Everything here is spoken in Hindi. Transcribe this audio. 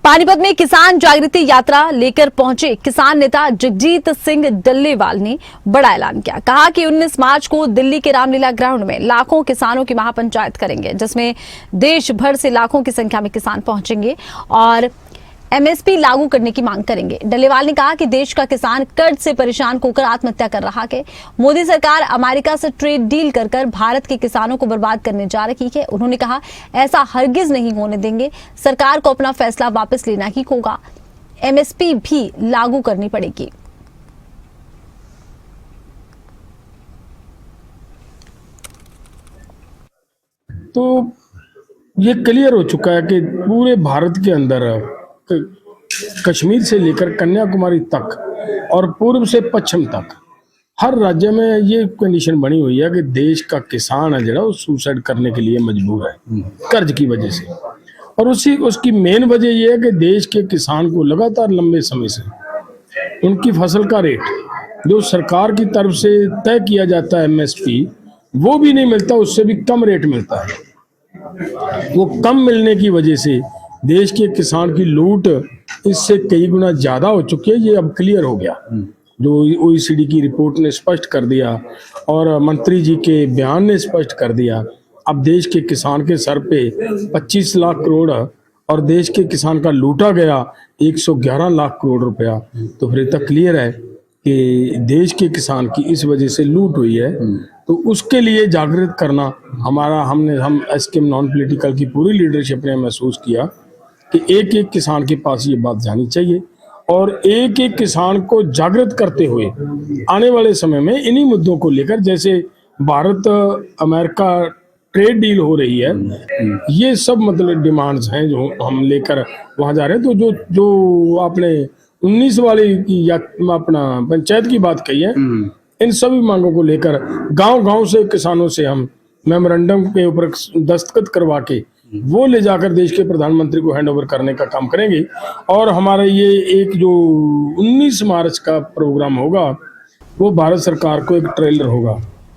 पानीपत में किसान जागृति यात्रा लेकर पहुंचे किसान नेता जगजीत सिंह डल्लेवाल ने बड़ा ऐलान किया। कहा कि 19 मार्च को दिल्ली के रामलीला ग्राउंड में लाखों किसानों की महापंचायत करेंगे, जिसमें देश भर से लाखों की संख्या में किसान पहुंचेंगे और एमएसपी लागू करने की मांग करेंगे। डल्लेवाल ने कहा कि देश का किसान कर्ज से परेशान होकर आत्महत्या कर रहा है। मोदी सरकार अमेरिका से ट्रेड डील कर कर भारत के किसानों को बर्बाद करने जा रही है। उन्होंने कहा, ऐसा हरगिज नहीं होने देंगे। सरकार को अपना फैसला वापस लेना ही होगा। एमएसपी भी लागू करनी पड़ेगी। तो ये क्लियर हो चुका है कि पूरे भारत के अंदर कश्मीर से लेकर कन्याकुमारी तक और पूर्व से पश्चिम तक हर राज्य में ये कंडीशन बनी हुई है कि देश का किसान है जो सुसाइड करने के लिए मजबूर है कर्ज की वजह से। और उसकी मेन वजह ये है कि देश के किसान को लगातार लंबे समय से उनकी फसल का रेट जो सरकार की तरफ से तय किया जाता है एमएसपी, वो भी नहीं मिलता, उससे भी कम रेट मिलता है। वो कम मिलने की वजह से देश के किसान की लूट इससे कई गुना ज्यादा हो चुकी है। ये अब क्लियर हो गया, जो ओईसीडी की रिपोर्ट ने स्पष्ट कर दिया और मंत्री जी के बयान ने स्पष्ट कर दिया। अब देश के किसान के सर पे 25 लाख करोड़ और देश के किसान का लूटा गया 111 लाख करोड़ रुपया। तो फिर तक क्लियर है कि देश के किसान की इस वजह से लूट हुई है। तो उसके लिए जागृत करना हम एसकेएम नॉन पॉलिटिकल की पूरी लीडरशिप ने महसूस किया कि एक एक किसान के पास ये बात जानी चाहिए और एक एक किसान को जागृत करते हुए आने वाले समय में इन्हीं मुद्दों को लेकर, जैसे भारत अमेरिका ट्रेड डील हो रही है, ये सब मतलब डिमांड्स हैं जो हम लेकर वहां जा रहे हैं। तो जो आपने 19 वाली की या अपना पंचायत की बात कही है, इन सभी मांगों को लेकर गांव-गांव से किसानों से हम मेमोरेंडम के ऊपर दस्तखत करवा के वो ले जाकर देश के प्रधानमंत्री को हैंड ओवर करने का काम करेंगे। और हमारा ये एक जो 19 मार्च का प्रोग्राम होगा वो भारत सरकार को एक ट्रेलर होगा